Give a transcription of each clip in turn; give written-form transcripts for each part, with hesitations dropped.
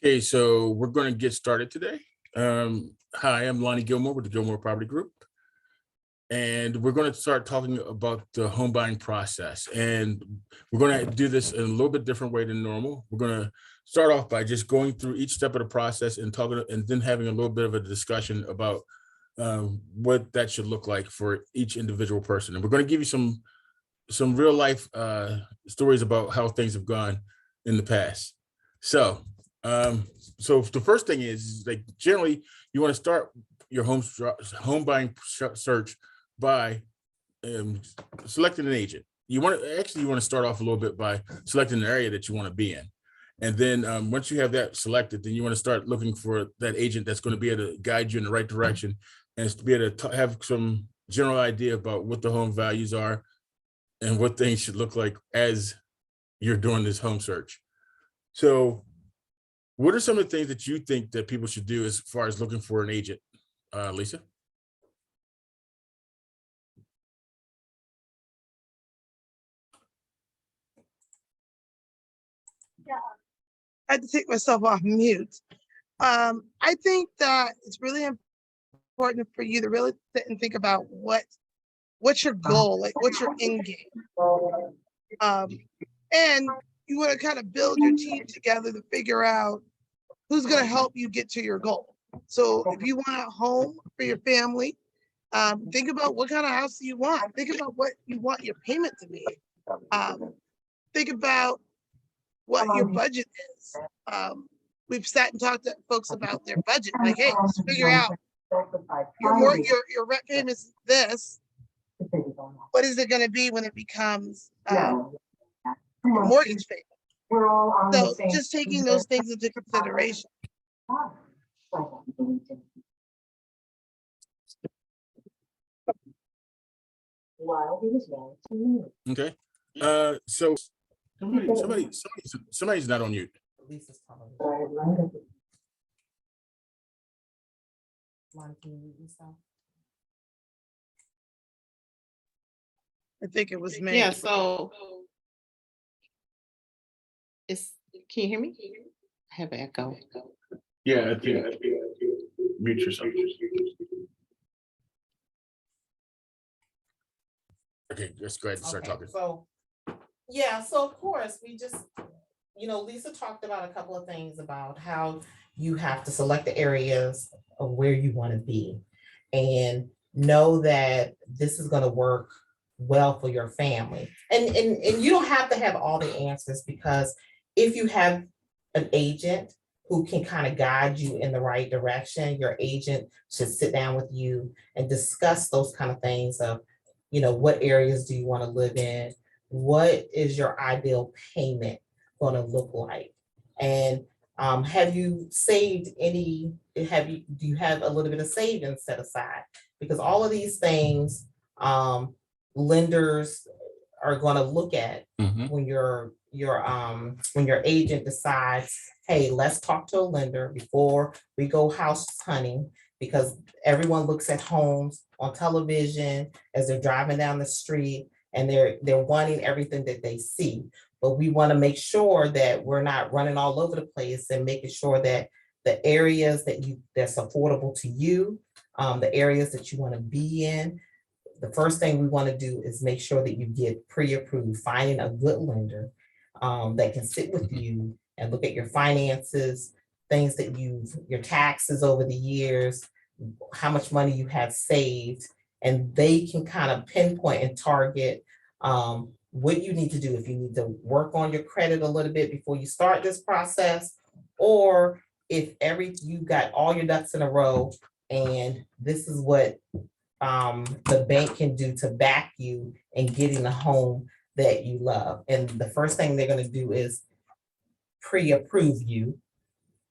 Okay, so we're going to get started today. Hi, I'm Lonnie Gilmore with the Gilmore Property Group, and we're going to start talking about the home buying process. And we're going to do this in a little bit different way than normal. We're going to start off by just going through each step of the process and talking, and then having a little bit of a discussion about what that should look like for each individual person. And we're going to give you some real life stories about how things have gone in the past. So the first thing is, like, generally you want to start your home buying search by selecting an agent. You want to start off a little bit by selecting an area that you want to be in. And then once you have that selected, then you want to start looking for that agent that's going to be able to guide you in the right direction and to be able to have some general idea about what the home values are and what things should look like as you're doing this home search. So what are some of the things that you think that people should do as far as looking for an agent, Lisa? Yeah, I had to take myself off mute. I think that it's really important for you to really sit and think about what's your goal, like what's your end game. And you want to kind of build your team together to figure out who's going to help you get to your goal. So if you want a home for your family, think about what kind of house you want. Think about what you want your payment to be. Think about what your budget is. We've sat and talked to folks about their budget. Like, hey, let's figure out your rent payment is this. What is it going to be when it becomes a mortgage payment? So just taking those things into consideration. Okay. So somebody's not on mute. I think it was me. Yeah, so can you hear me? I have an echo. Yeah, mute yourself. Okay, let's go ahead and start talking. So yeah, so of course we just, Lisa talked about a couple of things about how you have to select the areas of where you want to be and know that this is going to work well for your family. And you don't have to have all the answers, because if you have an agent who can kind of guide you in the right direction, your agent should sit down with you and discuss those kind of things of, what areas do you want to live in? What is your ideal payment going to look like? And have you saved any, do you have a little bit of savings set aside? Because all of these things, lenders are going to look at when your agent decides, hey, let's talk to a lender before we go house hunting, because everyone looks at homes on television as they're driving down the street and they're wanting everything that they see. But we want to make sure that we're not running all over the place, and making sure that the areas that's affordable to you, the areas that you want to be in. The first thing we want to do is make sure that you get pre-approved, finding a good lender that can sit with you and look at your finances, things that your taxes over the years, how much money you have saved, and they can kind of pinpoint and target what you need to do. If you need to work on your credit a little bit before you start this process, or if you got all your ducks in a row and this is what the bank can do to back you in getting a home that you love. And the first thing they're going to do is pre-approve you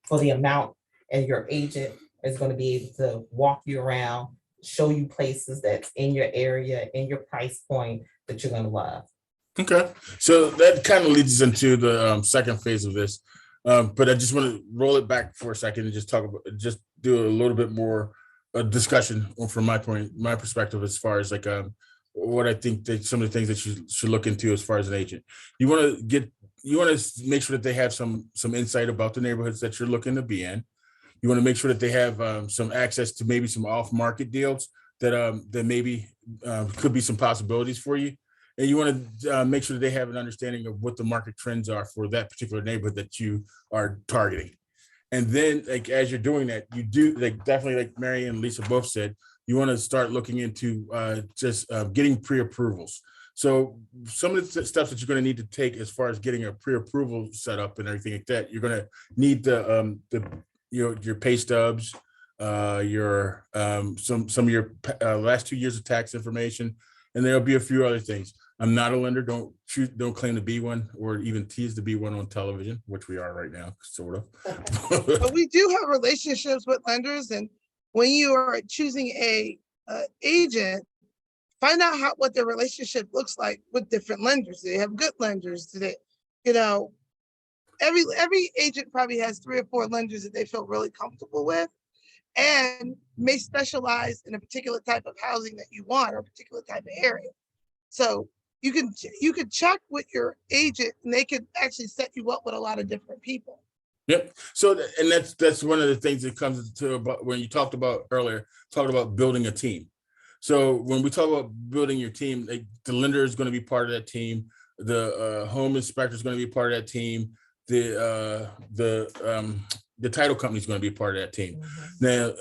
for the amount, and your agent is going to be able to walk you around, show you places that's in your area, in your price point that you're going to love. Okay, so that kind of leads us into the second phase of this. But I just want to roll it back for a second and just do a little bit more discussion from my perspective, as far as like what I think that some of the things that you should look into as far as an agent. You want to get you want to make sure that they have some insight about the neighborhoods that you're looking to be in. You want to make sure that they have some access to maybe some off-market deals that maybe could be some possibilities for you. And you want to make sure that they have an understanding of what the market trends are for that particular neighborhood that you are targeting. And then, like, as you're doing that, you do, like, definitely, like Mary and Lisa both said, you want to start looking into just getting pre-approvals. So some of the steps that you're going to need to take as far as getting a pre-approval set up and everything like that, you're going to need your pay stubs, your some of your last 2 years of tax information, and there'll be a few other things. I'm not a lender. Don't claim to be one or even tease to be one on television, which we are right now, sort of. But we do have relationships with lenders, and when you are choosing a agent, find out what their relationship looks like with different lenders. Do they have good lenders? Do they, every agent probably has 3 or 4 lenders that they feel really comfortable with, and may specialize in a particular type of housing that you want or a particular type of area. So you can check with your agent, and they could actually set you up with a lot of different people. Yep. So, and that's one of the things that comes to about when you talked about building a team. So when we talk about building your team, like, the lender is going to be part of that team. The home inspector is going to be part of that team. The title company is going to be part of that team. Now,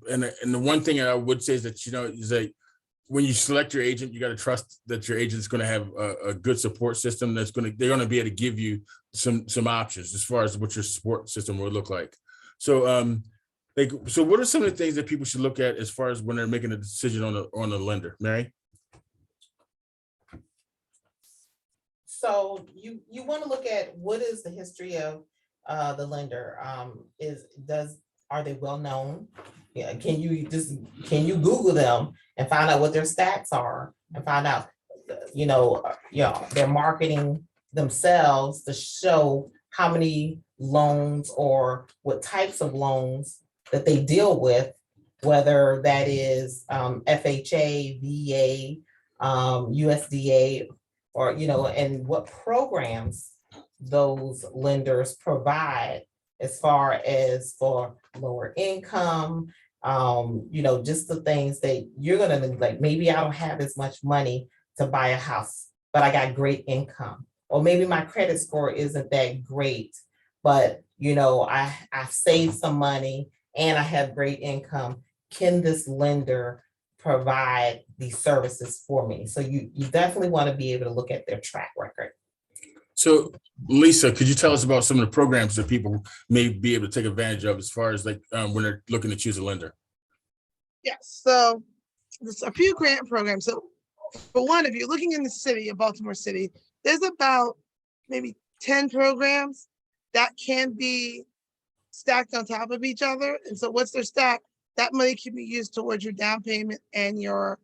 and the one thing I would say is that, is like, when you select your agent, you got to trust that your agent's going to have a good support system they're going to be able to give you some options as far as what your support system would look like. So, so what are some of the things that people should look at as far as when they're making a decision on a lender, Mary? So you want to look at what is the history of the lender. Are they well known? Yeah, can you Google them and find out what their stats are, and find out their marketing themselves to show how many loans or what types of loans that they deal with, whether that is FHA, VA, USDA, or and what programs those lenders provide as far as for lower income, just the things that you're gonna, like, maybe I don't have as much money to buy a house, but I got great income. Or maybe my credit score isn't that great, but I've saved some money and I have great income. Can this lender provide these services for me? So you definitely want to be able to look at their track record. So, Lisa, could you tell us about some of the programs that people may be able to take advantage of as far as when they're looking to choose a lender? Yes, so there's a few grant programs. So for one, if you're looking in the city of Baltimore City, there's about maybe 10 programs that can be stacked on top of each other. And so once they're stacked, that money can be used towards your down payment and your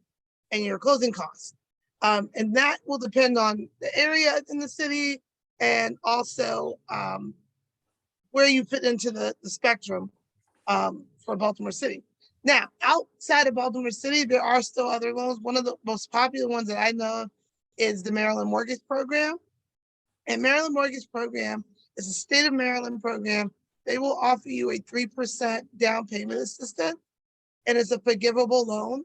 closing costs. And that will depend on the area in the city, and also where you fit into the spectrum for Baltimore City. Now, outside of Baltimore City, there are still other loans. One of the most popular ones that I know of is the Maryland Mortgage Program. And Maryland Mortgage Program is a state of Maryland program. They will offer you a 3% down payment assistance, and it's a forgivable loan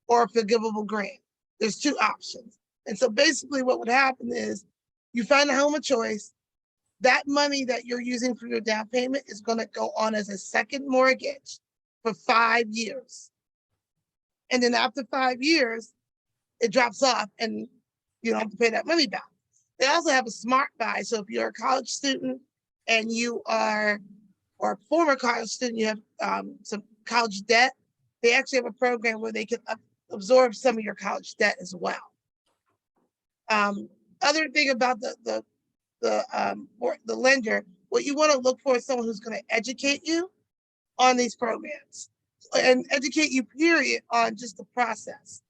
or a forgivable grant. There's 2 options. And so basically what would happen is you find a home of choice. That money that you're using for your down payment is going to go on as a second mortgage for 5 years. And then after 5 years, it drops off and you don't have to pay that money back. They also have a smart buy. So if you're a college student and you are, or a former college student, you have some college debt, they actually have a program where they can absorb some of your college debt as well. Other thing about the lender, what you want to look for is someone who's going to educate you on these programs and educate you, period, on just the process.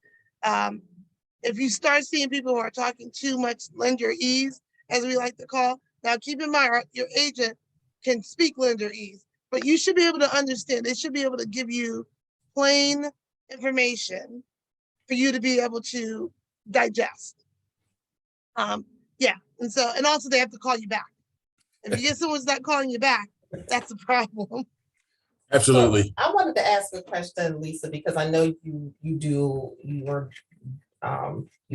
If you start seeing people who are talking too much lenderese, as we like to call, now keep in mind your agent can speak lenderese, but you should be able to understand. They should be able to give you plain information for you to be able to digest. Yeah, and so, and also they have to call you back. If you get someone's not calling you back, that's a problem. Absolutely. So I wanted to ask a question, Lisa, because I know you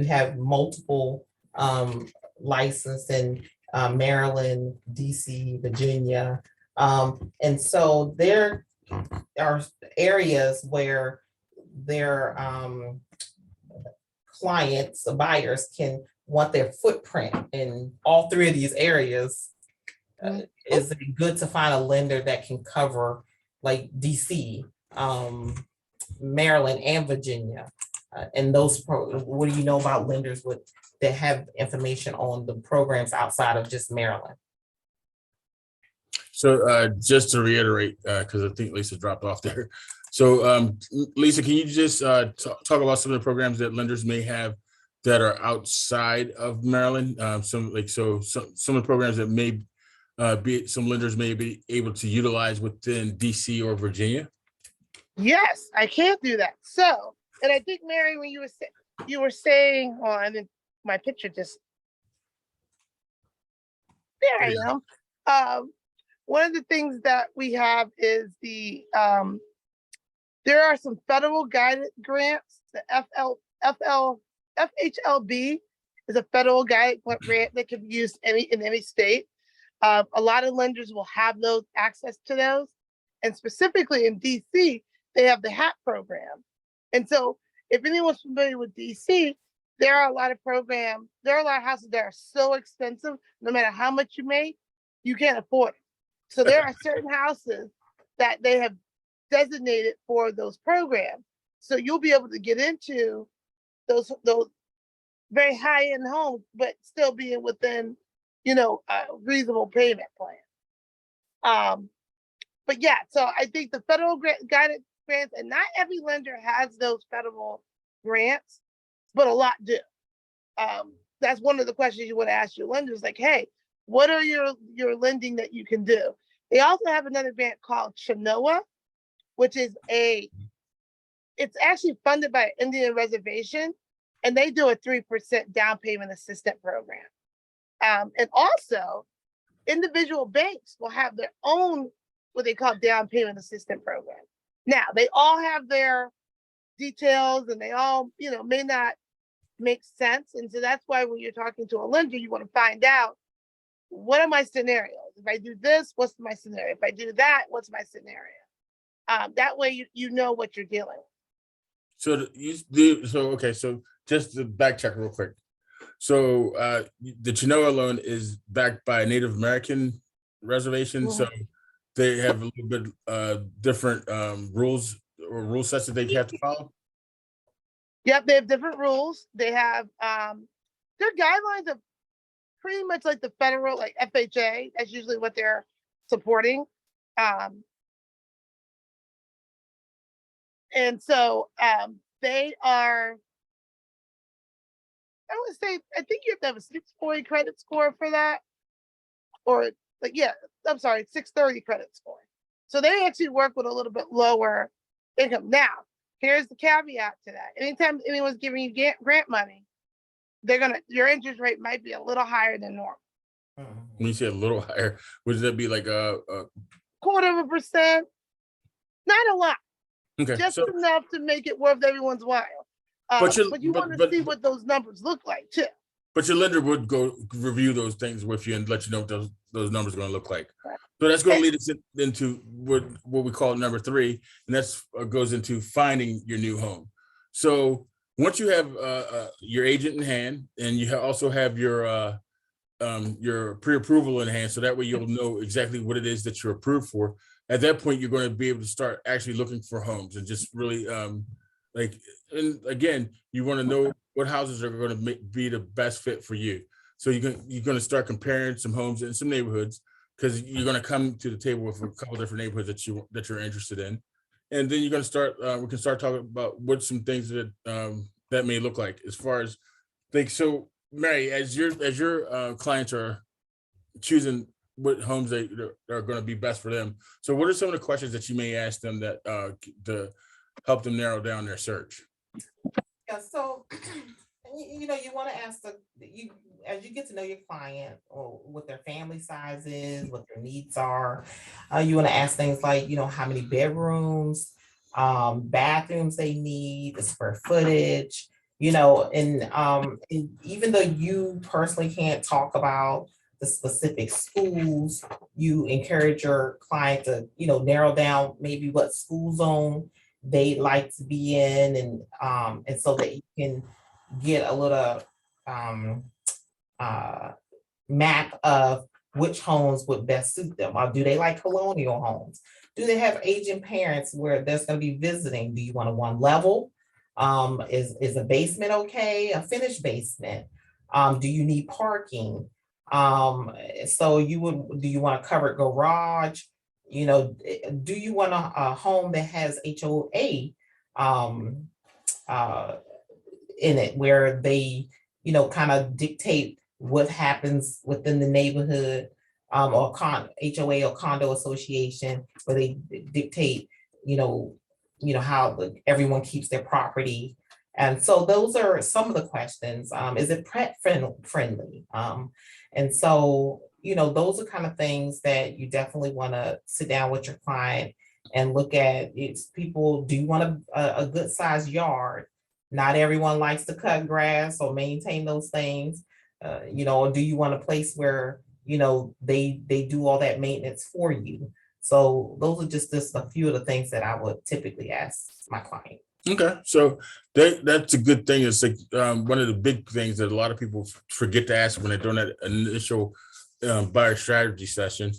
have multiple license in Maryland, DC, Virginia. And so there are areas where their clients, buyers can want their footprint in all three of these areas. Is it good to find a lender that can cover like DC, Maryland, and Virginia? And what do you know about lenders that have information on the programs outside of just Maryland? So just to reiterate, because I think Lisa dropped off there. So Lisa, can you just talk about some of the programs that lenders may have that are outside of Maryland? Some of the programs that may some lenders may be able to utilize within DC or Virginia? Yes, I can't do that. So, and I think Mary, when you were saying, oh, and then my picture just, there I am. One of the things that we have is there are some federal guided grants. The FHLB is a federal guided grant that can be used in any state. A lot of lenders will have those access to those. And specifically in DC, they have the HAP program. And so if anyone's familiar with DC, there are a lot of programs, there are a lot of houses that are so expensive, no matter how much you make, you can't afford it. So there are certain houses that they have designated for those programs. So you'll be able to get into those very high-end homes, but still being within, a reasonable payment plan. But yeah, so I think the federal guided grants, and not every lender has those federal grants, but a lot do. That's one of the questions you want to ask your lenders, like, hey, what are your lending that you can do? They also have another grant called Chenoa, which is it's actually funded by Indian Reservation, and they do a 3% down payment assistance program. And also, individual banks will have their own, what they call down payment assistance program. Now, they all have their details, and they all, may not make sense. And so that's why when you're talking to a lender, you want to find out, what are my scenarios? If I do this, what's my scenario? If I do that, what's my scenario? That way you know what you're dealing with. So just to back check real quick. So the Chenoa loan is backed by a Native American reservation. Mm-hmm. So they have a little bit different rules or rule sets that they have to follow. Yep, they have different rules. They have their guidelines are pretty much like the federal, like FHA. That's usually what they're supporting. And so they are, I would say, I think you have to have a 640 credit score for that. Or like, yeah, I'm sorry, 630 credit score. So they actually work with a little bit lower income. Now, here's the caveat to that. Anytime anyone's giving you grant money, your interest rate might be a little higher than normal. When you say a little higher, would that be like a 0.25%? Not a lot. Okay, just enough to make it worth everyone's while. But you want to see what those numbers look like too. But your lender would go review those things with you and let you know what those numbers are going to look like. Right. So that's going to lead us into what we call number 3, and that's goes into finding your new home. So once you have your agent in hand, and you also have your pre-approval in hand, so that way you'll know exactly what it is that you're approved for. At that point, you're going to be able to start actually looking for homes and just really and again, you want to know what houses are going to be the best fit for you. So you're going to start comparing some homes in some neighborhoods, because you're going to come to the table with a couple different neighborhoods that you're interested in. And then you're going to start, we can start talking about what some things that that may look like as far as so Mary, as your clients are choosing what homes they are going to be best for them. So what are some of the questions that you may ask them that to help them narrow down their search? Yeah, so You know, you want to ask as you get to know your client or what their family size is, what their needs are, you want to ask things like, you know, how many bedrooms, bathrooms they need, the square footage, you know, and even though you personally can't talk about the specific schools, you encourage your client to, you know, narrow down maybe what school zone they like to be in, and so that you can get a little um, uh, map of which homes would best suit them. Or do they like colonial homes? Do they have aging parents where there's going to be visiting? Do you want a one level? Is a basement okay? A finished basement? Do you need parking? So do you want a covered garage? You know, do you want a home that has HOA um, uh, in it where they, you know, kind of dictate what happens within the neighborhood, or HOA or condo association, where they dictate, you know, how everyone keeps their property. And so those are some of the questions. Is it pet friendly? And so, you know, those are kind of things that you definitely want to sit down with your client and look at. It's people, do you want a good sized yard? Not everyone likes to cut grass or maintain those things. You know, or do you want a place where, you know, they do all that maintenance for you? So those are just a few of the things that I would typically ask my client. Okay, so that's a good thing. It's like one of the big things that a lot of people forget to ask when they're doing that initial buyer strategy session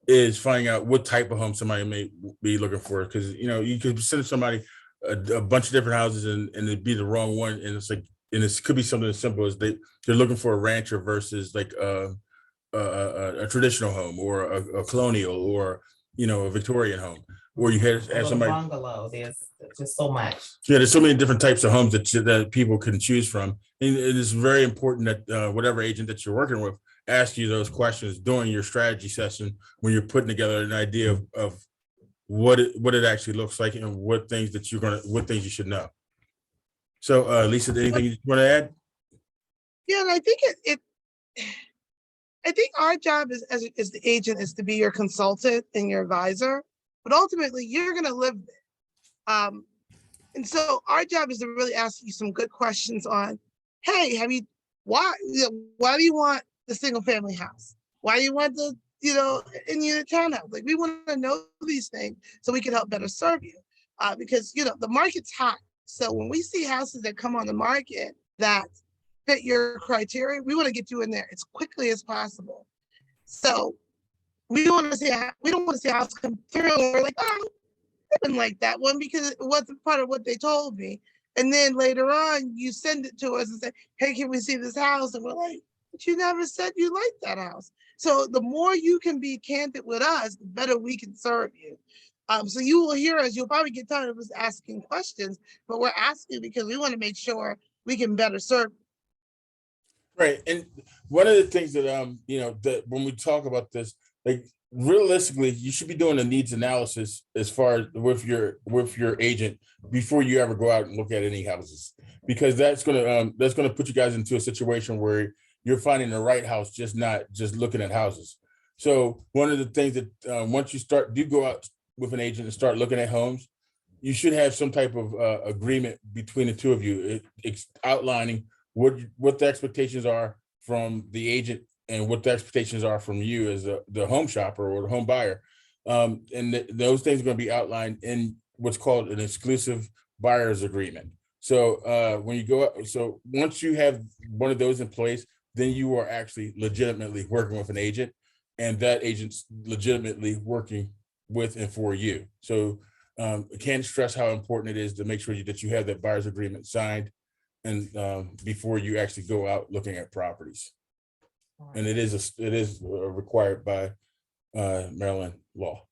is finding out what type of home somebody may be looking for. Because, you know, you could send somebody a bunch of different houses and it'd be the wrong one. And it's like, and it could be something as simple as they're looking for a rancher versus like a traditional home or a colonial or, you know, a Victorian home. Or you have somebody bungalow. There's just so much. Yeah, there's so many different types of homes that people can choose from. And it is very important that whatever agent that you're working with ask you those questions during your strategy session when you're putting together an idea of what it actually looks like and what things you should know. So Lisa, anything you want to add? Yeah, and I think I think our job as the agent is to be your consultant and your advisor, but ultimately you're going to live there. And so our job is to really ask you some good questions on, hey, why do you want the single family house? Why do you want the, you know, in unit townhouse? Like, we want to know these things so we can help better serve you. Because, you know, the market's hot. So when we see houses that come on the market that fit your criteria, we want to get you in there as quickly as possible. So we don't want to see a house come through and we're like, oh, I didn't like that one because it wasn't part of what they told me. And then later on, you send it to us and say, hey, can we see this house? And we're like, but you never said you liked that house. So the more you can be candid with us, the better we can serve you. So you will hear us. You'll probably get tired of us asking questions, but we're asking because we want to make sure we can better serve you. Right. And one of the things that you know, that when we talk about this, like realistically, you should be doing a needs analysis as far as with your agent before you ever go out and look at any houses, because that's gonna put you guys into a situation where you're finding the right house, not just looking at houses. So one of the things that once you go out with an agent and start looking at homes, you should have some type of agreement between the two of you, outlining what the expectations are from the agent and what the expectations are from you as the home shopper or the home buyer. And those things are going to be outlined in what's called an exclusive buyer's agreement. So when you go up, so once you have one of those in place, then you are actually legitimately working with an agent, and that agent's legitimately working with and for you. So I can't stress how important it is to make sure that you have that buyer's agreement signed and before you actually go out looking at properties. And it is required by Maryland law.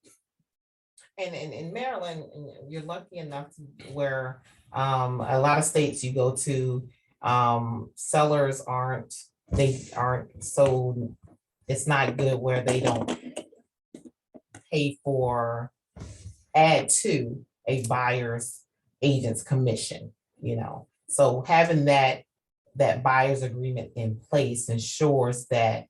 And in Maryland, you're lucky enough where a lot of states you go to, sellers aren't so, it's not good where they don't add to a buyer's agent's commission, you know. So having that that buyer's agreement in place ensures that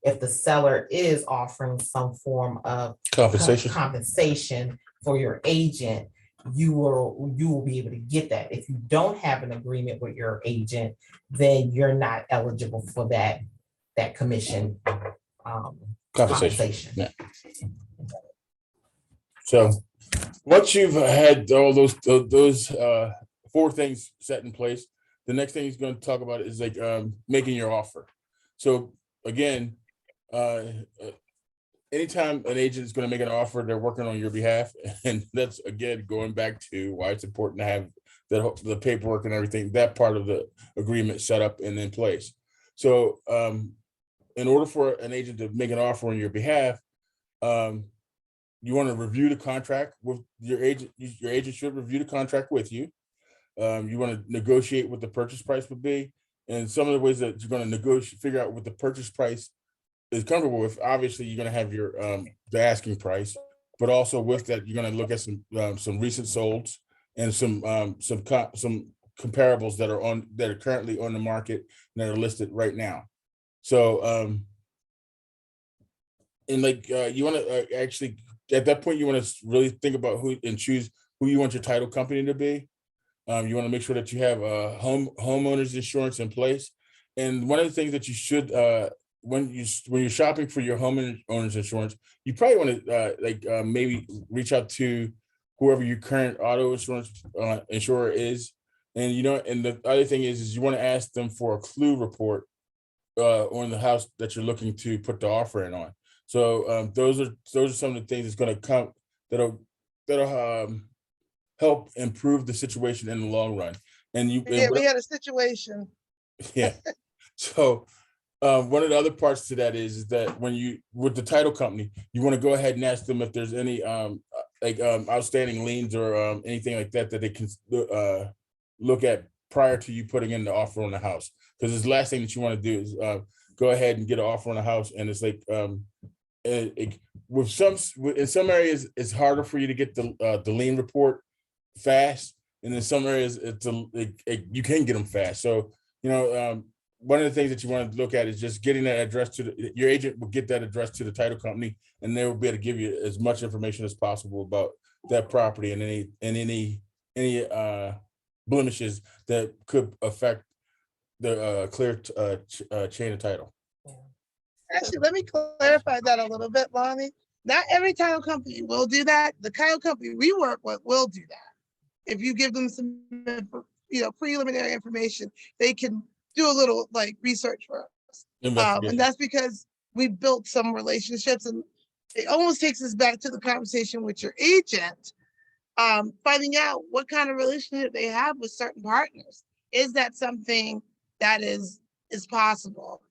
if the seller is offering some form of compensation for your agent, you will be able to get that. If you don't have an agreement with your agent, then you're not eligible for that commission compensation. Yeah. So once you've had all those 4 things set in place, the next thing he's going to talk about is like making your offer. So again, anytime an agent is going to make an offer, they're working on your behalf, and that's again going back to why it's important to have the paperwork and everything, that part of the agreement set up and in place. So in order for an agent to make an offer on your behalf, you want to review the contract with your agent. Your agent should review the contract with you. You want to negotiate what the purchase price would be, and some of the ways that you're going to negotiate, figure out what the purchase price is comfortable with. Obviously, you're going to have your the asking price, but also with that, you're going to look at some recent solds and some comparables that are currently on the market and that are listed right now. So, and like you want to actually at that point, you want to really think about who and choose who you want your title company to be. You want to make sure that you have homeowners insurance in place. And one of the things that you should when you're shopping for your homeowners insurance, you probably want to maybe reach out to whoever your current auto insurance insurer is. And and the other thing is you want to ask them for a clue report on the house that you're looking to put the offer in on. So those are some of the things that's going to come that'll help improve the situation in the long run. And we had a situation. Yeah. So one of the other parts to that is that when you with the title company, you want to go ahead and ask them if there's any outstanding liens or anything like that they can look at prior to you putting in the offer on the house. Because the last thing that you want to do is go ahead and get an offer on the house, and it's like in some areas it's harder for you to get the lien report fast, and in some areas you can get them fast. So one of the things that you want to look at is just getting that address to your agent will get that address to the title company, and they will be able to give you as much information as possible about that property and any blemishes that could affect the clear chain of title. Actually, let me clarify that a little bit, Lonnie. Not every title company will do that. The title company we work with will do that. If you give them some, preliminary information, they can do a little research for us. And that's because we built some relationships, and it almost takes us back to the conversation with your agent, finding out what kind of relationship they have with certain partners. Is that something that is possible?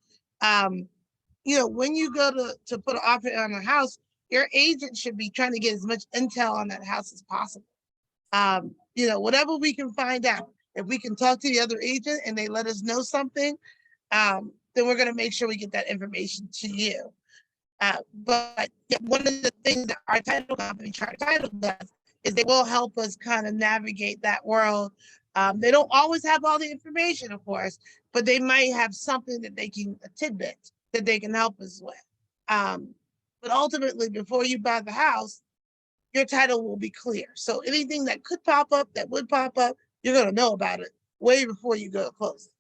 When you go to put an offer on a house, your agent should be trying to get as much intel on that house as possible. Whatever we can find out. If we can talk to the other agent and they let us know something, then we're going to make sure we get that information to you. But one of the things that our title company, Charter Title, does is they will help us kind of navigate that world. They don't always have all the information, of course, but they might have something that a tidbit that they can help us with. But ultimately, before you buy the house, your title will be clear. So anything that could pop up, that would pop up, you're going to know about it way before you go to closing.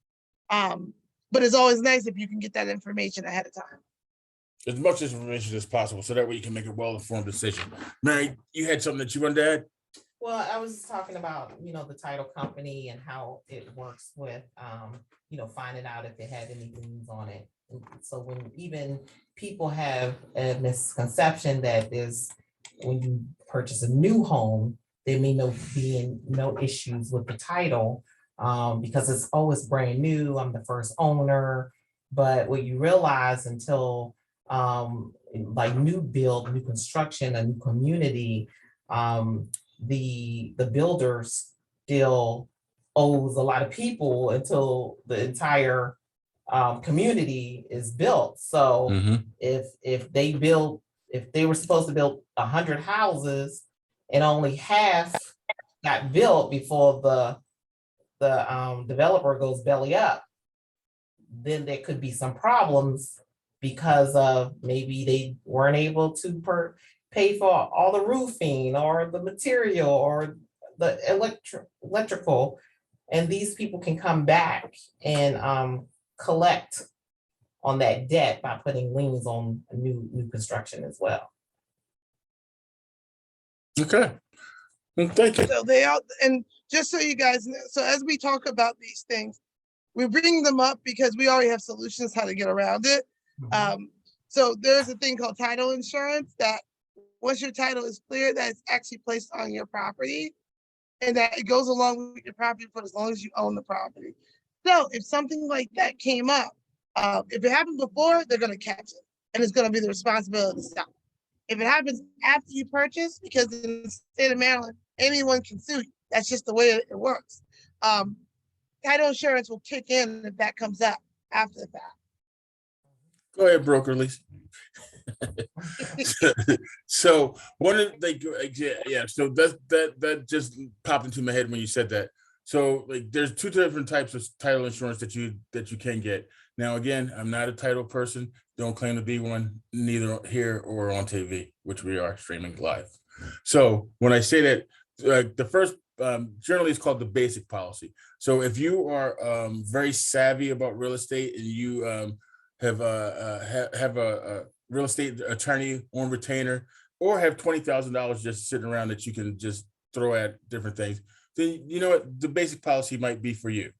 But it's always nice if you can get that information ahead of time. As much information as possible, so that way you can make a well-informed decision. Mary, you had something that you wanted to add? Well, I was talking about, the title company and how it works with, finding out if it had any liens on it. So when even people have a misconception that when you purchase a new home, there may be no issues with the title because it's always brand new. I'm the first owner. But what you realize until new build, new construction, a new community, the builder still owes a lot of people until the entire community is built. So if they were supposed to build 100 houses and only half got built before the developer goes belly up, then there could be some problems because of maybe they weren't able to pay for all the roofing or the material or the electrical. And these people can come back and collect on that debt by putting liens on new construction as well. Okay. Well, thank you. So they all, and just so you guys know, so as we talk about these things, we bring them up because we already have solutions how to get around it. So there's a thing called title insurance that once your title is clear, that it's actually placed on your property and that it goes along with your property for as long as you own the property. So if something like that came up, if it happened before, they're going to catch it and it's going to be the responsibility of the seller. If it happens after you purchase, because in the state of Maryland, anyone can sue you. That's just the way it works. Title insurance will kick in if that comes up after the fact. Go ahead, broker Lisa. So one of the yeah. So that just popped into my head when you said that. So like, there's two different types of title insurance that you can get. Now, again, I'm not a title person. Don't claim to be one, neither here or on TV, which we are streaming live. So when I say that, the first generally is called the basic policy. So if you are very savvy about real estate and you have a real estate attorney on retainer, or have $20,000 just sitting around that you can just throw at different things, then you know what, the basic policy might be for you.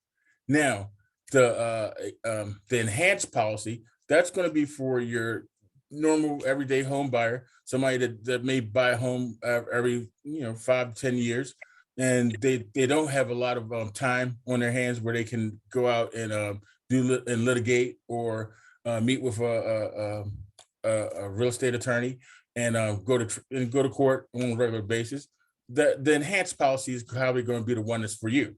Now, the enhanced policy, that's going to be for your normal everyday home buyer, somebody that may buy a home every 5 to 10 years, and they don't have a lot of time on their hands where they can go out and litigate or meet with a real estate attorney and go to court on a regular basis. The enhanced policy is probably going to be the one that's for you.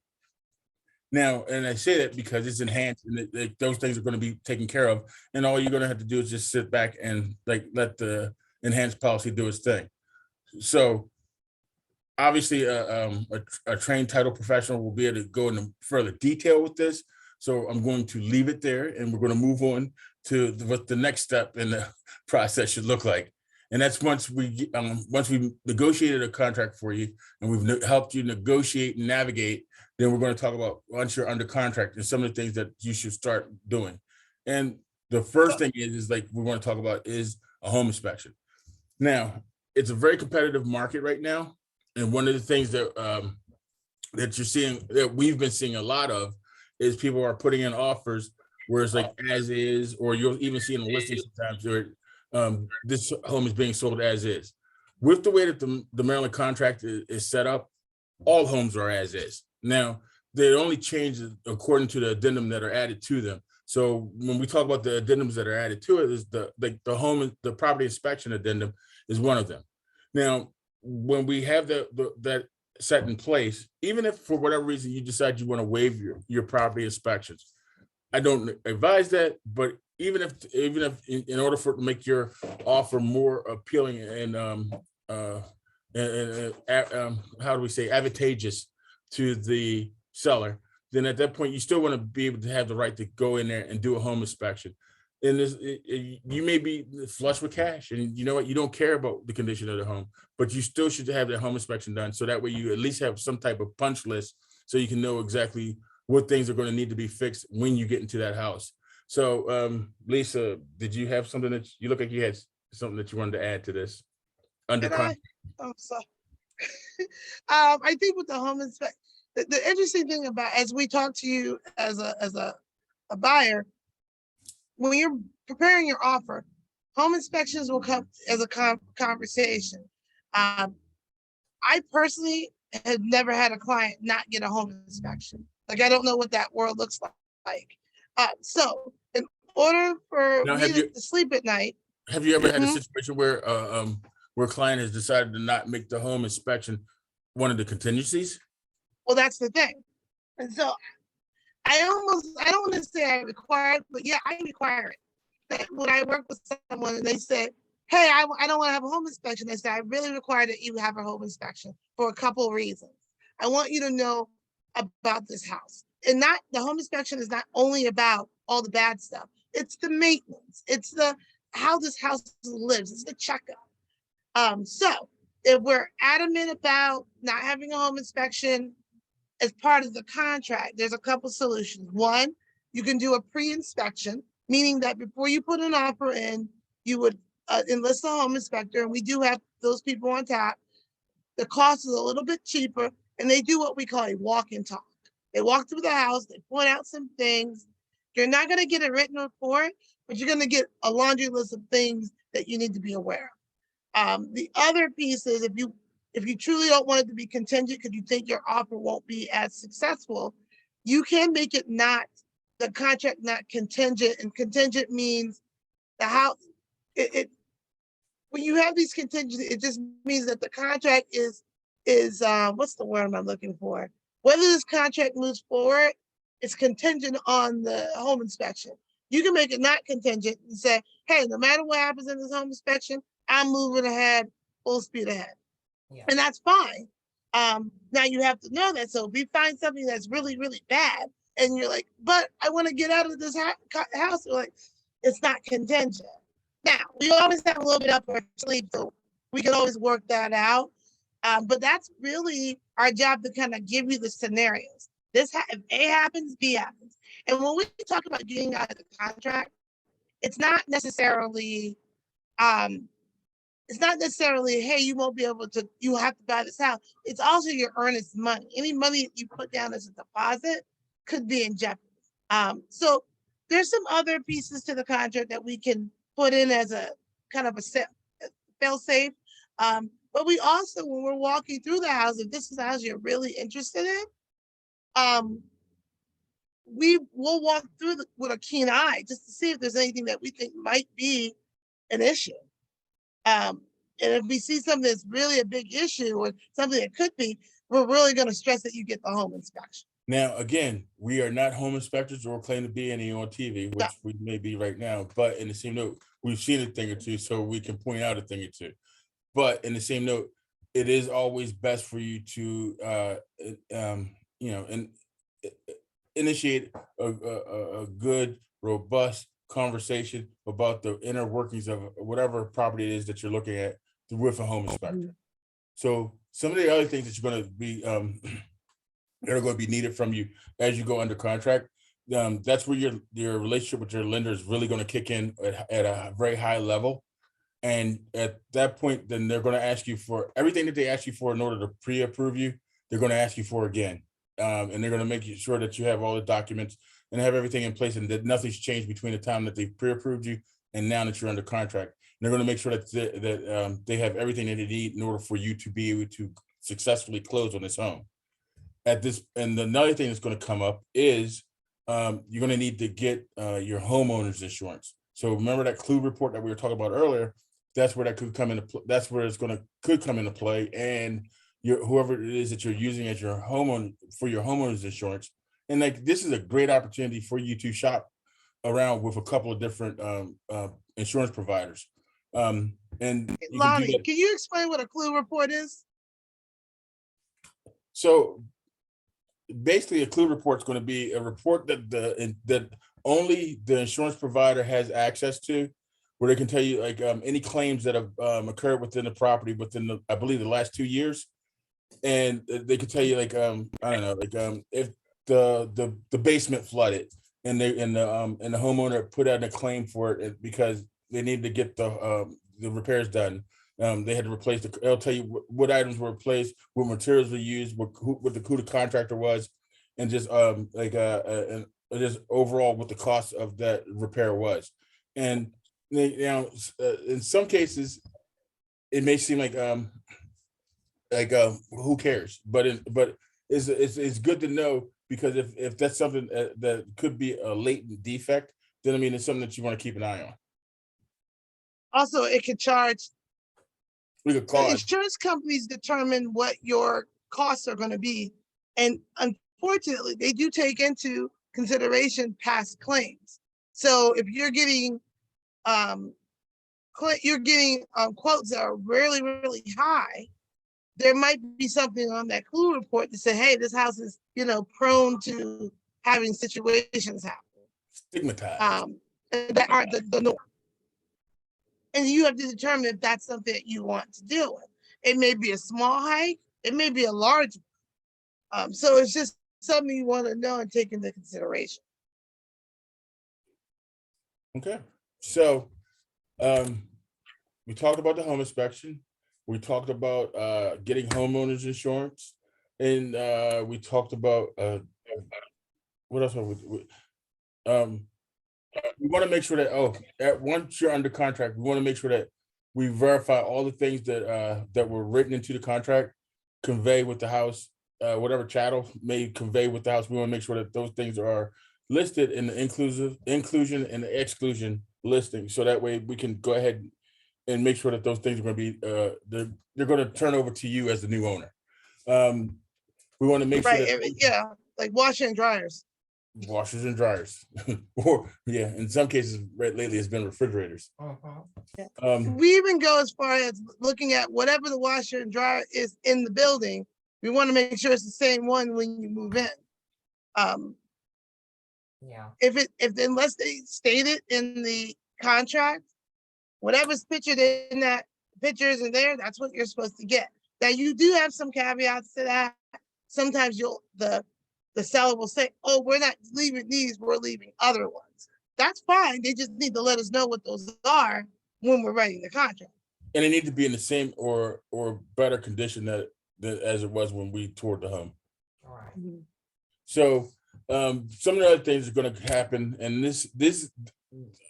Now, and I say that because it's enhanced and those things are going to be taken care of. And all you're going to have to do is just sit back and let the enhanced policy do its thing. So obviously a trained title professional will be able to go into further detail with this. So I'm going to leave it there and we're going to move on to what the next step in the process should look like. And that's once we negotiated a contract for you and we've helped you negotiate and navigate, then we're going to talk about once you're under contract and some of the things that you should start doing. And the first thing is like we want to talk about is a home inspection. Now, it's a very competitive market right now. And one of the things that that you're seeing, that we've been seeing a lot of, is people are putting in offers where it's like as is, or you'll even see in the listing sometimes where this home is being sold as is. With the way that the Maryland contract is set up, all homes are as is. Now, they only change according to the addendum that are added to them. So when we talk about the addendums that are added to it, is the property inspection addendum is one of them. Now, when we have that set in place, even if for whatever reason you decide you want to waive your property inspections, I don't advise that, but even if in order for it to make your offer more appealing and how do we say, advantageous to the seller, then at that point you still want to be able to have the right to go in there and do a home inspection. And you may be flush with cash, and you know what, you don't care about the condition of the home, but you still should have that home inspection done, so that way you at least have some type of punch list so you can know exactly what things are going to need to be fixed when you get into that house. So Lisa, did you have something that you look like you had something that you wanted to add to this? I think with the home inspection, the interesting thing about, as we talk to you as a buyer, when you're preparing your offer, home inspections will come as a conversation. I personally have never had a client not get a home inspection. Like, I don't know what that world looks like. So in order for me to sleep at night. Have you ever had a situation where a client has decided to not make the home inspection one of the contingencies? Well, that's the thing. And so I don't want to say I require it, but yeah, I require it. That when I work with someone and they say, hey, I don't want to have a home inspection, they say, I really require that you have a home inspection for a couple of reasons. I want you to know about this house. And not the home inspection is not only about all the bad stuff. It's the maintenance. It's the how this house lives. It's the checkup. So if we're adamant about not having a home inspection as part of the contract, there's a couple solutions. One, you can do a pre-inspection, meaning that before you put an offer in, you would enlist a home inspector, and we do have those people on tap. The cost is a little bit cheaper, and they do what we call a walk and talk. They walk through the house, they point out some things. You're not going to get a written report, but you're going to get a laundry list of things that you need to be aware of. The other piece is if you truly don't want it to be contingent because you think your offer won't be as successful, you can make it not the contract not contingent, and contingent means the house. When you have these contingencies, it just means that the contract is what's the word I'm looking for? Whether this contract moves forward, it's contingent on the home inspection. You can make it not contingent and say, hey, no matter what happens in this home inspection, I'm moving ahead, full speed ahead. Yeah. And that's fine. Now you have to know that. So if we find something that's really, really bad, and you're like, but I want to get out of this house, we're like, it's not contingent. Now, we always have a little bit up our sleeve, so we can always work that out. But that's really our job to kind of give you the scenarios. If A happens, B happens. And when we talk about getting out of the contract, it's not necessarily, hey, you won't be able to, you have to buy this house. It's also your earnest money. Any money that you put down as a deposit could be in jeopardy. So there's some other pieces to the contract that we can put in as a kind of a fail safe. But we also, when we're walking through the house, if this is the house you're really interested in, we will walk through with a keen eye just to see if there's anything that we think might be an issue. And if we see something that's really a big issue or something that could be, we're really going to stress that you get the home inspection. Now, again, we are not home inspectors or claim to be any on TV, which we may be right now. But in the same note, we've seen a thing or two, so we can point out a thing or two. But in the same note, it is always best for you to, initiate a good, robust conversation about the inner workings of whatever property it is that you're looking at with a home inspector. Mm-hmm. So some of the other things that you're going to be that are going to be needed from you as you go under contract. That's where your relationship with your lender is really going to kick in at a very high level. And at that point, then they're going to ask you for everything that they ask you for in order to pre-approve you. They're going to ask you for again. And they're going to make sure that you have all the documents and have everything in place and that nothing's changed between the time that they pre-approved you and now that you're under contract. And they're going to make sure that they have everything that they need in order for you to be able to successfully close on this home. And another thing that's going to come up is you're going to need to get your homeowner's insurance. So remember that clue report that we were talking about earlier. That's where that could come into. That's where could come into play. And whoever it is that you're using as your homeowner for your homeowner's insurance, and like this is a great opportunity for you to shop around with a couple of different insurance providers. And Lonnie, can you explain what a clue report is? So basically, a clue report is going to be a report that only the insurance provider has access to, where they can tell you like any claims that have occurred within the property within I believe the last 2 years, and they could tell you like I don't know, like if the basement flooded and the homeowner put out a claim for it because they needed to get the repairs done. They had to replace it'll tell you what items were replaced, what materials were used, who the contractor was, and just just overall what the cost of that repair was. And in some cases, it may seem like who cares, but it's good to know, because if that's something that could be a latent defect, then I mean it's something that you want to keep an eye on. Also, it could charge. The insurance companies determine what your costs are going to be, and unfortunately, they do take into consideration past claims. So if you're getting quotes that are really, really high, there might be something on that clue report to say, hey, this house is, prone to having situations happen. Stigmatized. That aren't the norm. And you have to determine if that's something that you want to deal with. It may be a small hike, it may be a large one. So it's just something you want to know and take into consideration. Okay. So we talked about the home inspection. We talked about getting homeowners insurance. And we talked about what else? We want to make sure that once you're under contract, we want to make sure that we verify all the things that were written into the contract, convey with the house, whatever chattel may convey with the house. We want to make sure that those things are listed in the inclusion and the exclusion listing, so that way we can go ahead and make sure that those things are going to be they're going to turn over to you as the new owner. We want to make sure that like washer and dryers. Washers and dryers, or in some cases lately it's been refrigerators. We even go as far as looking at whatever the washer and dryer is in the building. We want to make sure it's the same one when you move in. Unless they state it in the contract, whatever's pictured in that pictures in there, that's what you're supposed to get. Now you do have some caveats to that. Sometimes the seller will say, oh, we're not leaving these, we're leaving other ones. That's fine. They just need to let us know what those are when we're writing the contract. And they need to be in the same or better condition that as it was when we toured the home. All right. Mm-hmm. So some of the other things are going to happen, and this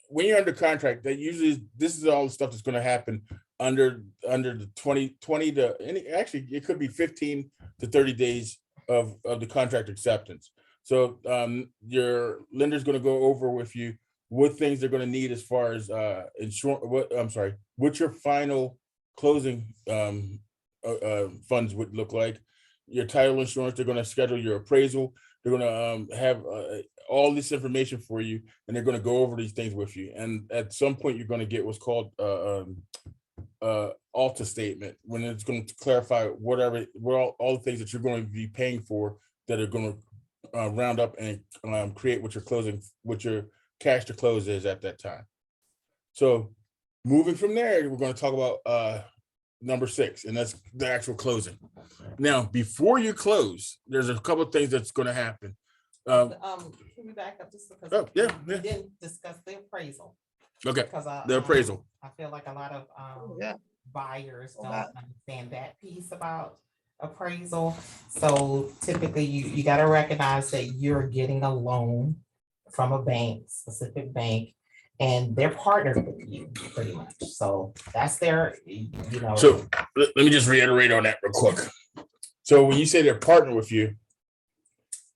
when you're under contract, that usually this is all the stuff that's going to happen under the 20 to actually it could be 15 to 30 days of the contract acceptance. So your lender's going to go over with you what things they're going to need as far as what your final closing funds would look like. Your title insurance, they're going to schedule your appraisal. They're going to have all this information for you, and they're going to go over these things with you. And at some point, you're going to get what's called alta statement, when it's going to clarify what all the things that you're going to be paying for that are going to round up and create what your cash to close is at that time. So moving from there, we're going to talk about number 6, and that's the actual closing. Now, before you close, there's a couple of things that's going to happen. Can we back up just because we didn't discuss the appraisal? Okay, because the appraisal. I feel like a lot of buyers don't understand that piece about appraisal. So typically you got to recognize that you're getting a loan from a bank, specific bank, and they're partnered with you pretty much. So that's their, So let me just reiterate on that real quick. So when you say they're partnered with you,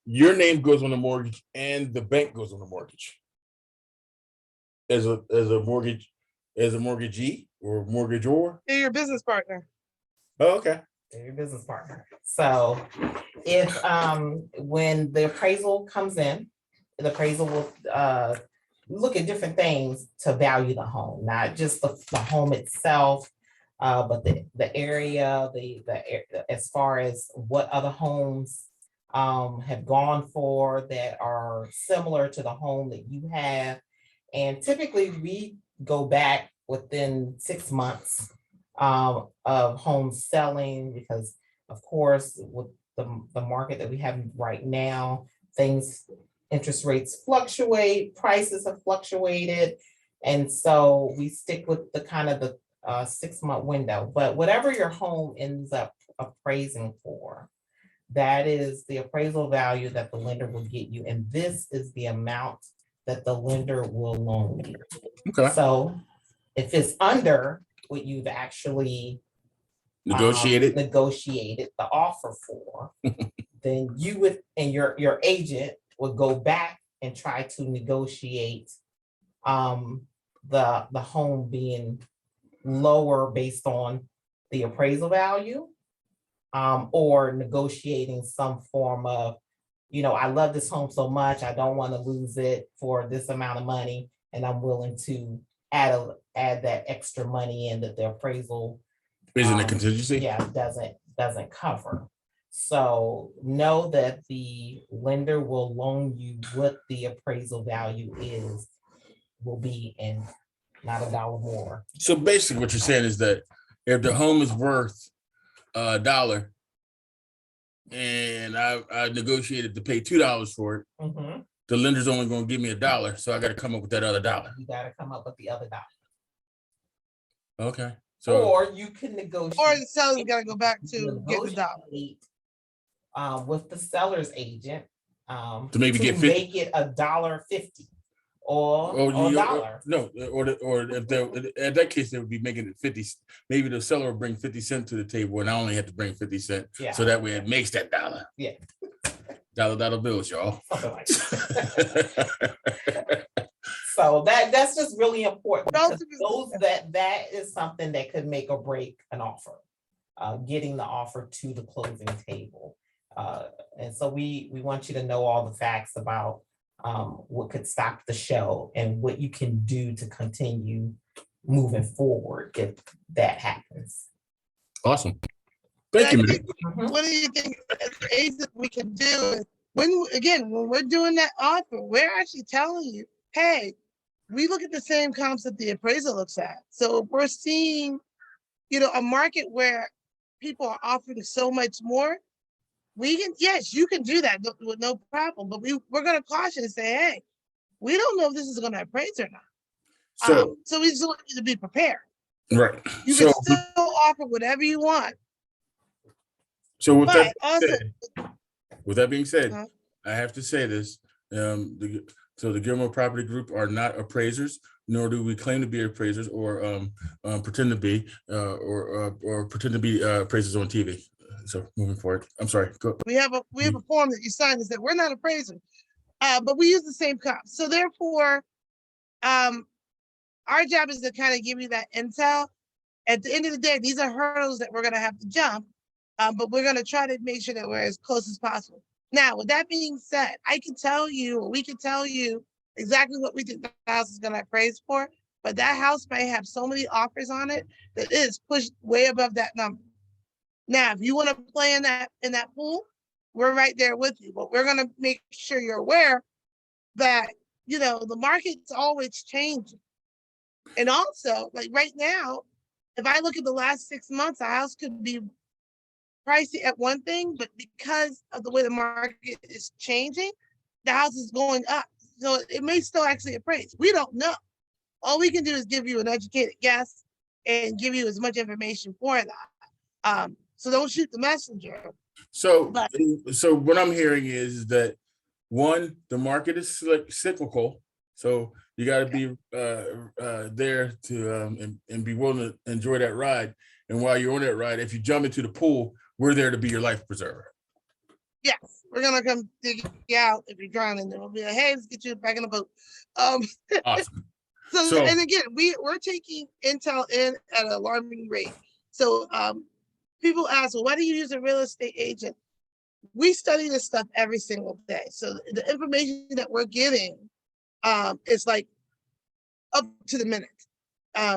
your name goes on the mortgage and the bank goes on the mortgage. As a mortgagee or mortgagor? They're your business partner. Oh, okay. They're your business partner. So if when the appraisal comes in, the appraisal will look at different things to value the home, not just the home itself, but the area, as far as what other homes have gone for that are similar to the home that you have. And typically we go back within 6 months of home selling, because of course, with the market that we have right now, interest rates fluctuate, prices have fluctuated. And so we stick with the kind of the 6-month window, but whatever your home ends up appraising for, that is the appraisal value that the lender will get you. And this is the amount that the lender will loan you. Okay. So if it's under what you've actually negotiated the offer for, then you would, and your agent would go back and try to negotiate the home being lower based on the appraisal value, or negotiating some form of, I love this home so much, I don't want to lose it for this amount of money, and I'm willing to add that extra money in that the appraisal isn't a contingency. Yeah, doesn't doesn't cover. So know that the lender will loan you what the appraisal value will be, and not a dollar more. So basically what you're saying is that if the home is worth $1 and I negotiated to pay $2 for it, Mhm. the lender's only going to give me $1. So I got to come up with that other $1. You gotta come up with the other dollar. Okay. So, Or you can Or negotiate. the seller's gotta go back to get the dollar. negotiate, with the seller's agent, To maybe get 50 make it $1.50 or or $1. no, or if they in that case they would be making it 50. Maybe the seller will bring 50 cents to the table, and I only have to bring 50 cents. Yeah. So that way it makes that $1. Yeah. Dollar bills, y'all. Something like that. So that's just really important, But because also- that is something that could make or break an offer, getting the offer to the closing table. And so we want you to know all the facts about what could stop the show and what you can do to continue moving forward if that happens. Awesome. Thank you, I man. think one of the things as an agent we can do is when we're doing that offer, we're actually telling you, hey, we look at the same comps that the appraiser looks at. So if we're seeing, a market where people are offering so much more, yes, you can do that with no problem. But we're going to caution and say, hey, we don't know if this is going to appraise or not. So we just want you to be prepared. Right. You can still offer whatever you want. So with But also, that being said, Uh-huh. I have to say this. So the Gilmore Property Group are not appraisers, nor do we claim to be appraisers or pretend to be or pretend to be appraisers on TV. So moving forward, I'm sorry. Go. we have a form that you sign that said we're not appraisers, but we use the same comps. So therefore, our job is to kind of give you that intel. At the end of the day, these are hurdles that we're going to have to jump, but we're going to try to make sure that we're as close as possible. Now, with that being said, we can tell you exactly what we think the house is going to appraise for, but that house may have so many offers on it that it is pushed way above that number. Now, if you want to play in that pool, we're right there with you, but we're going to make sure you're aware that, the market's always changing. And also, like right now, if I look at the last 6 months, a house could be pricey at one thing, but because of the way the market is changing, the house is going up. So it may still actually appraise. We don't know. All we can do is give you an educated guess and give you as much information for that. So don't shoot the messenger. So what I'm hearing is that one, the market is cyclical. So you got to be there to and be willing to enjoy that ride. And while you're on that ride, if you jump into the pool, we're there to be your life preserver. Yes, we're gonna come dig you out if you're drowning. Then we'll be like, hey, let's get you back in the boat. Awesome. So and again, we're taking intel in at an alarming rate. So people ask, well, why do you use a real estate agent? We study this stuff every single day. So the information that we're getting is like up to the minute.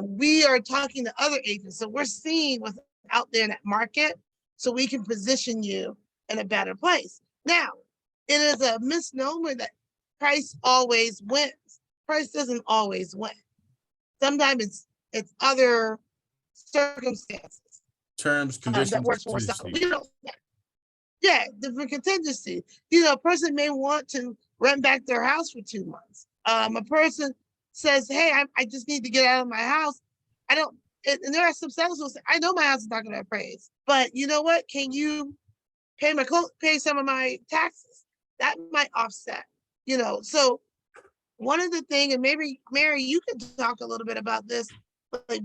We are talking to other agents, so we're seeing what's out there in that market, so we can position you in a better place. Now, it is a misnomer that price always wins. Price doesn't always win. Sometimes it's other circumstances. Terms, conditions, that works for us. Yeah, different contingency. A person may want to rent back their house for 2 months. A person says, hey, I just need to get out of my house. And there are some sellers who say, I know my house is not going to appraise, but you know what? Can you pay some of my taxes? That might offset, So one of the things, and maybe Mary, you could talk a little bit about this, like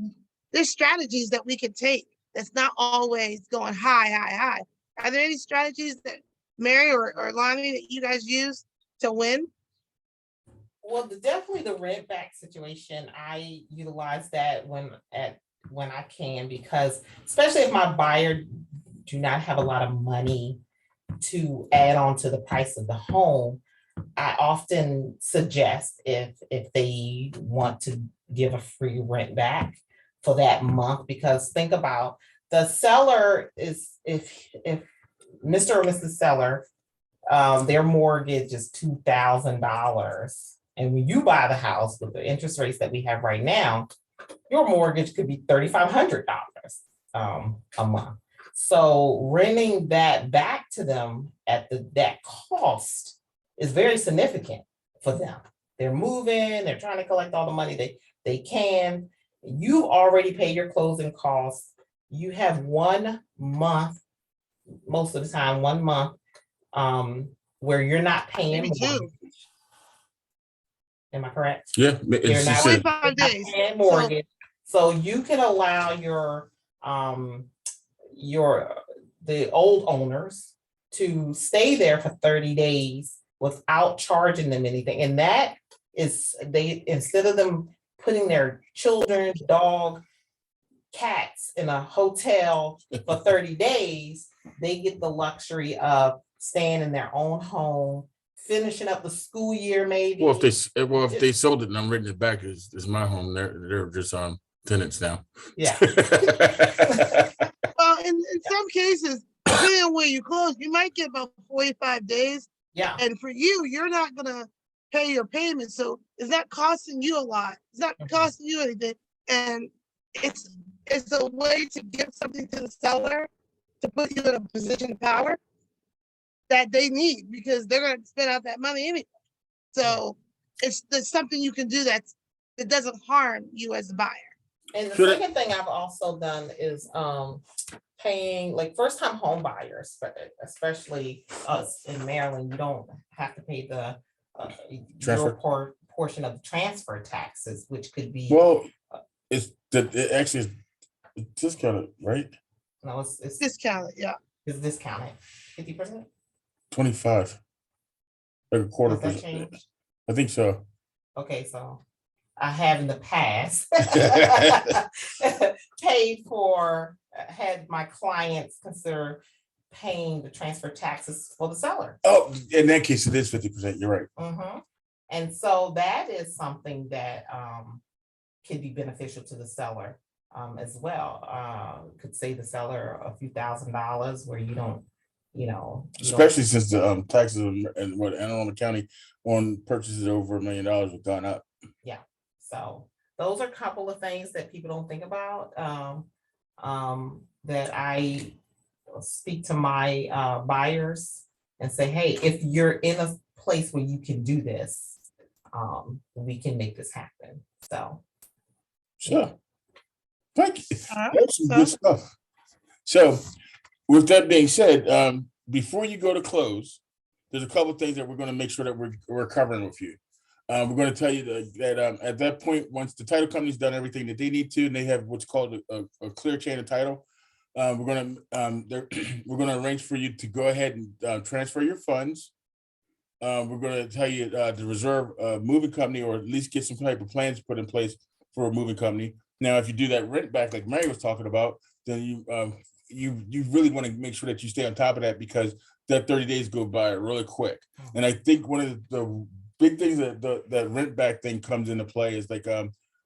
there's strategies that we can take that's not always going high. Are there any strategies that Mary or Lonnie that you guys use to win? Well, definitely the rent back situation. I utilize that when I can, because especially if my buyer do not have a lot of money to add on to the price of the home, I often suggest if they want to give a free rent back for that month, because think about The seller is, if Mr. or Mrs. Seller, their mortgage is $2,000. And when you buy the house with the interest rates that we have right now, your mortgage could be $3,500 a month. So renting that back to them at that cost is very significant for them. They're moving, they're trying to collect all the money they can. You already pay your closing costs. You have 1 month, most of the time, 1 month, where you're not paying Maybe 2. mortgage. Am I correct? Yeah, You're it's not, just you're 45 not days. paying mortgage. So you can allow the old owners to stay there for 30 days without charging them anything. And that is, instead of them putting their children, dog, cats in a hotel for 30 days, they get the luxury of staying in their own home, finishing up the school year maybe. well, if they sold it and I'm renting it back, it's my home. They're just tenants now. Yeah. Well, in some cases, depending on where you close, you might get about 45 days. Yeah. And for you, you're not gonna pay your payment, so it's not costing you a lot. It's not costing you anything, and it's a way to give something to the seller to put you in a position of power that they need, because they're gonna spend out that money anyway. So there's something you can do that doesn't harm you as a buyer. And the second thing I've also done is paying, like, first-time home buyers, especially us in Maryland. You don't have to pay the your portion of the transfer taxes, which could be, well, it actually is discounted, right? no, it's Discounted, yeah. It's discounted 50%. 25, like a quarter Has that percent. changed? I think so. Okay, so I have in the past had my clients consider paying the transfer taxes for the seller. Oh, in that case, it is 50%. You're right. Mm-hmm. And so that is something that can be beneficial to the seller as well. Could save the seller a few $1,000s where you don't, Especially since the taxes in Anne Arundel County on purchases over $1 million have gone up. Yeah. So those are a couple of things that people don't think about, that I speak to my buyers and say, hey, if you're in a place where you can do this, we can make this happen. So. Sure. Thank you. All right, That's some good stuff. So with that being said, before you go to close, there's a couple of things that we're going to make sure that we're covering with you. We're going to tell you that at that point, once the title company's done everything that they need to, and they have what's called a clear chain of title, we're going to arrange for you to go ahead and transfer your funds. We're going to tell you to reserve a moving company, or at least get some type of plans put in place for a moving company. Now, if you do that rent back, like Mary was talking about, then you really want to make sure that you stay on top of that, because that 30 days go by really quick. And I think one of the big things that rent back thing comes into play is like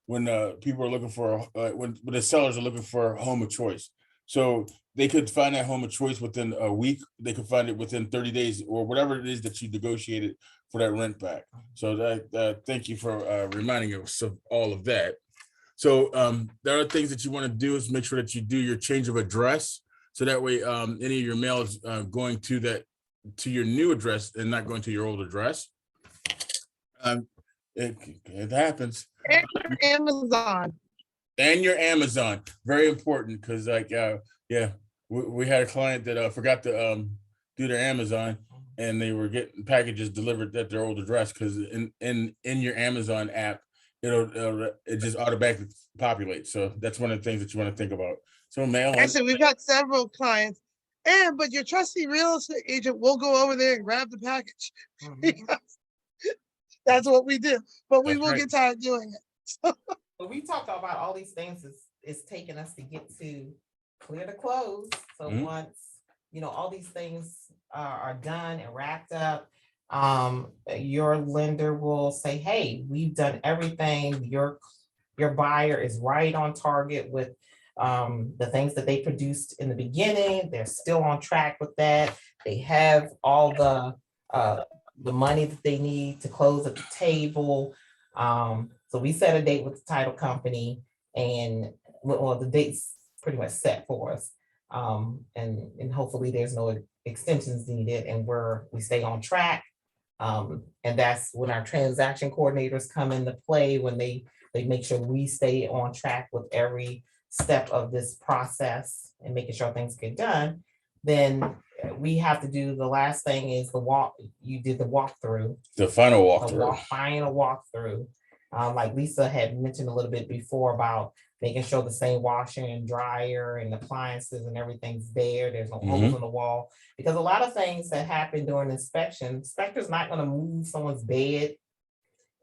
when people are looking for when the sellers are looking for a home of choice. So they could find that home of choice within a week. They could find it within 30 days or whatever it is that you negotiated for that rent back. So that thank you for reminding us of all of that. So there are things that you want to do is make sure that you do your change of address. So that way any of your mail is going to your new address and not going to your old address. It happens. And Amazon. And your Amazon, very important, because we had a client that forgot to do their Amazon, and they were getting packages delivered at their old address, because in your Amazon app, it just automatically populates. So that's one of the things that you want to think about. So mail. Actually, we've got several clients, but your trusty real estate agent will go over there and grab the package. That's what we do, but we will get tired doing it. But we talked about all these things it's taking us to get to clear the close. So once all these things are done and wrapped up, your lender will say, hey, we've done everything. Your buyer is right on target with the things that they produced in the beginning, they're still on track with that. They have all the money that they need to close at the table. So we set a date with the title company, and well, the date's pretty much set for us. And hopefully there's no extensions needed, and we stay on track. And that's when our transaction coordinators come into play, when they make sure we stay on track with every step of this process and making sure things get done. Then we have to do, the last thing is the walk. You did the walkthrough. The final The walkthrough. final walkthrough. Like Lisa had mentioned a little bit before about making sure the same washer and dryer and appliances and everything's there. There's no holes in the wall. Because a lot of things that happen during inspection, inspector's not gonna move someone's bed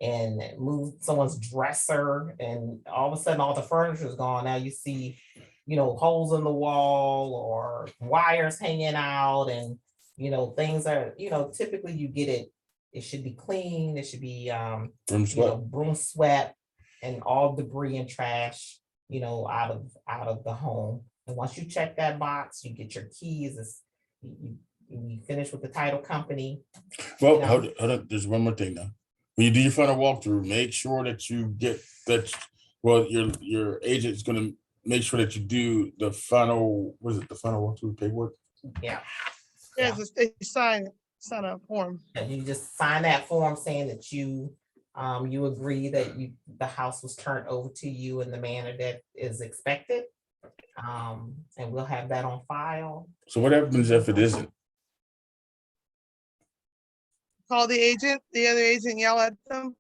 and move someone's dresser, and all of a sudden all the furniture is gone. Now you see, holes in the wall or wires hanging out, and things are, typically you get it. It should be clean. It should be broom swept, and all debris and trash, out of the home. And once you check that box, you get your keys. You finish with the title company. Well, hold on. There's one more thing now. When you do your final walkthrough, make sure that you get that. Well, your agent is going to make sure that you do the final. What is it? The final walkthrough paperwork. Yeah. Yeah, they sign a form. And you just sign that form saying that you agree that the house was turned over to you in the manner that is expected. And we'll have that on file. So what happens if it isn't? Call the agent, the other agent, yell at them.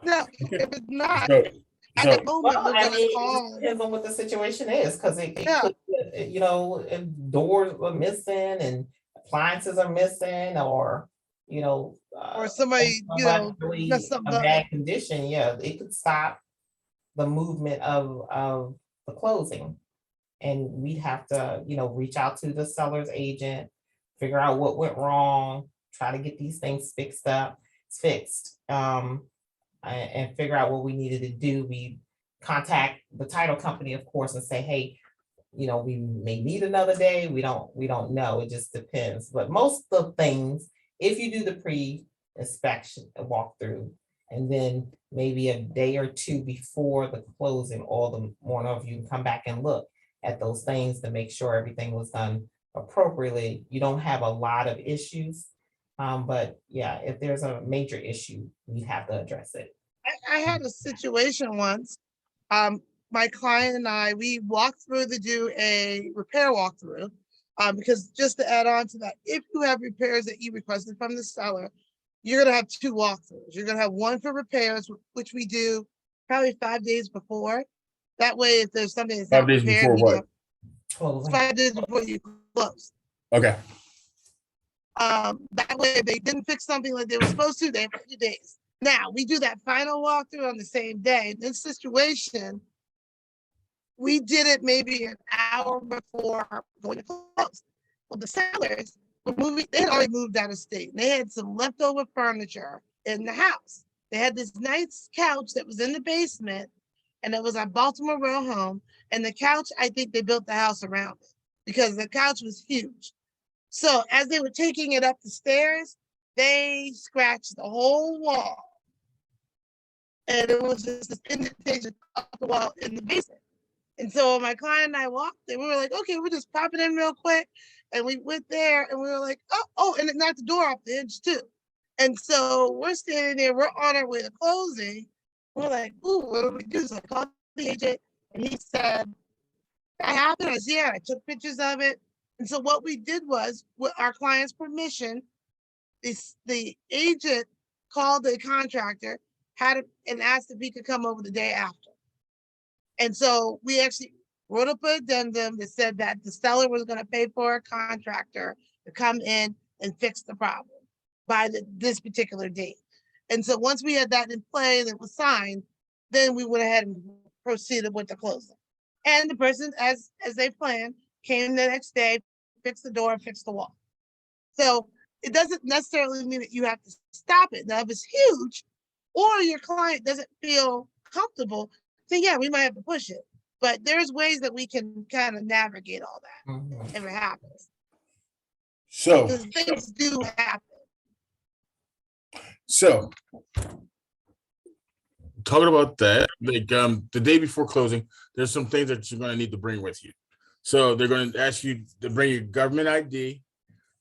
No, if it's not, at the moment, we're gonna call. It depends on what the situation is, because it could, if doors are missing and appliances are missing, or or somebody, really messed up a bad condition, it could stop the movement of the closing. And we'd have to, reach out to the seller's agent, figure out what went wrong, try to get these things fixed, and figure out what we needed to do. We contact the title company, of course, and say, hey, we may need another day. We don't know. It just depends. But most of the things, if you do the pre-inspection walkthrough, and then maybe a day or two before the closing, or the morning of, you can come back and look at those things to make sure everything was done appropriately. You don't have a lot of issues. But yeah, if there's a major issue, we have to address it. I had a situation once. My client and I, we walked through to do a repair walkthrough. Because just to add on to that, if you have repairs that you requested from the seller, you're gonna have two walkthroughs. You're gonna have one for repairs, which we do probably 5 days before. That way, if there's something that's 5 days before what? 5 days before you close. Okay. That way, if they didn't fix something like they were supposed to, they have 2 days. Now, we do that final walkthrough on the same day. In this situation, we did it maybe an hour before going to close. Well, the sellers were moving, they had already moved out of state. They had some leftover furniture in the house. They had this nice couch that was in the basement, and it was our Baltimore row home. And the couch, I think they built the house around it because the couch was huge. So as they were taking it up the stairs, they scratched the whole wall. And it was just this indentation up the wall in the basement. And so my client and I walked, and we were like, okay, we're just popping in real quick. And we went there, and we were like, oh, and it knocked the door off the hinge too. And so we're standing there, we're on our way to closing. We're like, ooh, what do we do? So I called the agent, and he said, that happened? I said, yeah, I took pictures of it. And so what we did was, with our client's permission, the agent called the contractor, and asked if he could come over the day after. And so we actually wrote up an addendum that said that the seller was going to pay for a contractor to come in and fix the problem by this particular date. And so once we had that in play and it was signed, then we went ahead and proceeded with the closing. And the person, as they planned, came the next day, fixed the door, fixed the wall. So it doesn't necessarily mean that you have to stop it. Now, if it's huge, or your client doesn't feel comfortable then yeah, we might have to push it. But there's ways that we can kind of navigate all that if it happens. So, Because things do happen. so talking about that, like the day before closing, there's some things that you're going to need to bring with you. So they're going to ask you to bring your government ID.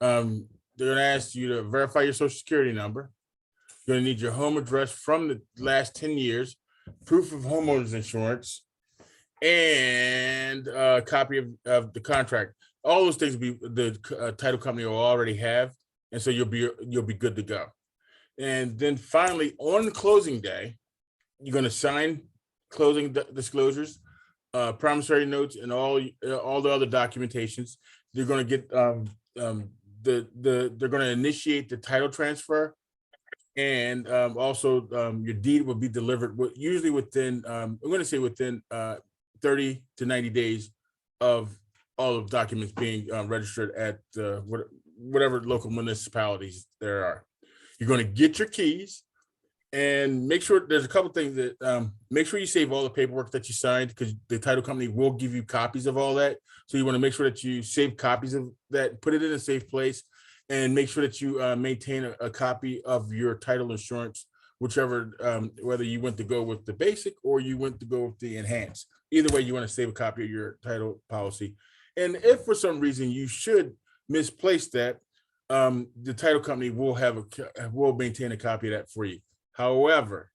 They're going to ask you to verify your social security number. You're going to need your home address from the last 10 years, proof of homeowners insurance, and a copy of the contract. All those things will be the title company will already have, and so you'll be good to go. And then finally, on the closing day, you're going to sign closing disclosures, promissory notes, and all the other documentations. They're going to get they're going to initiate the title transfer, and also your deed will be delivered usually within I'm going to say within 30 to 90 days of all of documents being registered at whatever local municipalities there are. You're going to get your keys. And make sure there's a couple things that make sure you save all the paperwork that you signed, because the title company will give you copies of all that. So you want to make sure that you save copies of that, put it in a safe place, and make sure that you maintain a copy of your title insurance, whichever, whether you went to go with the basic or you went to go with the enhanced. Either way, you want to save a copy of your title policy. And if for some reason you should misplace that, the title company will maintain a copy of that for you. However,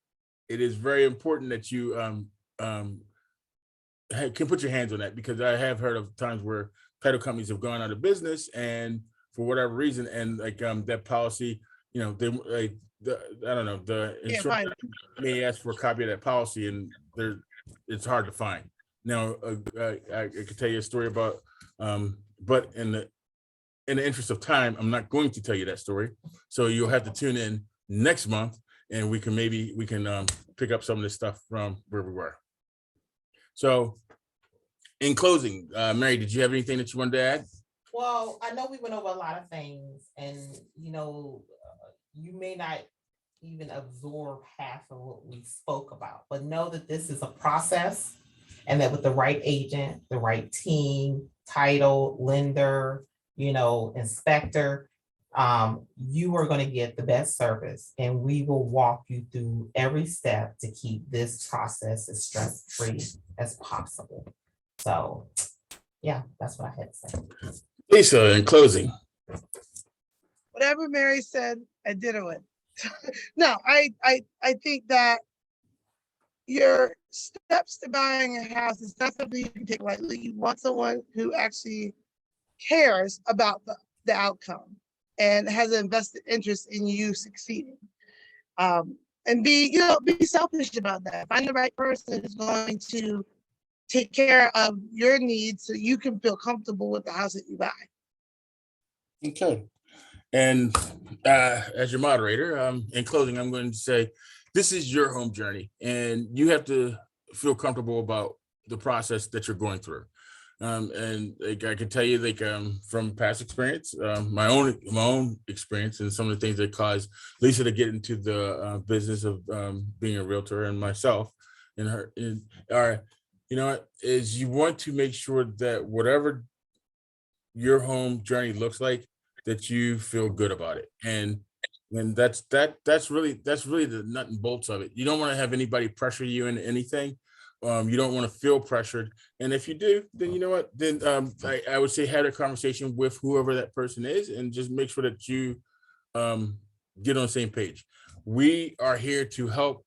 it is very important that you can put your hands on that, because I have heard of times where title companies have gone out of business, and for whatever reason, and like that policy, they I don't know, the insurance may ask for a copy of that policy, and it's hard to find. Now, I could tell you a story about, but in the interest of time, I'm not going to tell you that story. So you'll have to tune in next month, and we can pick up some of this stuff from where we were. So in closing, Mary, did you have anything that you wanted to add? Well, I know we went over a lot of things, and you may not even absorb half of what we spoke about, but know that this is a process, and that with the right agent, the right team, title, lender, inspector, you are going to get the best service, and we will walk you through every step to keep this process as stress-free as possible. So yeah, that's what I had to say. Lisa, in closing. Whatever Mary said, I did it with. No, I think that your steps to buying a house is not something you can take lightly. You want someone who actually cares about the outcome and has an invested interest in you succeeding. And be selfish about that. Find the right person who's going to take care of your needs so you can feel comfortable with the house that you buy. Okay. And as your moderator, in closing, I'm going to say, this is your home journey, and you have to feel comfortable about the process that you're going through. And like, I can tell you, like, from past experience, my own experience, and some of the things that caused Lisa to get into the business of being a realtor, and myself, is you want to make sure that whatever your home journey looks like, that you feel good about it. And that's really the nut and bolts of it. You don't want to have anybody pressure you into anything. You don't want to feel pressured. And if you do, then you know what, then I would say have a conversation with whoever that person is, and just make sure that you get on the same page. We are here to help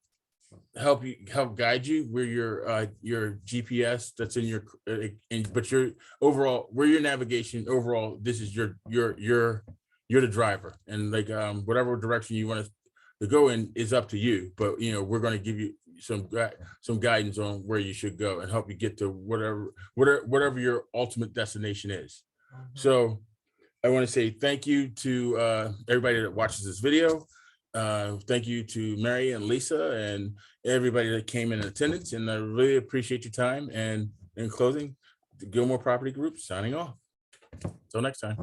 guide you. We're your GPS that's in your but your overall, we're your navigation overall. This is you're the driver, and like whatever direction you want to go in is up to you, but we're going to give you some guidance on where you should go and help you get to whatever your ultimate destination is. So I want to say thank you to everybody that watches this video. Thank you to Mary and Lisa and everybody that came in attendance, and I really appreciate your time. And in closing, the Gilmore Property Group signing off. Until next time.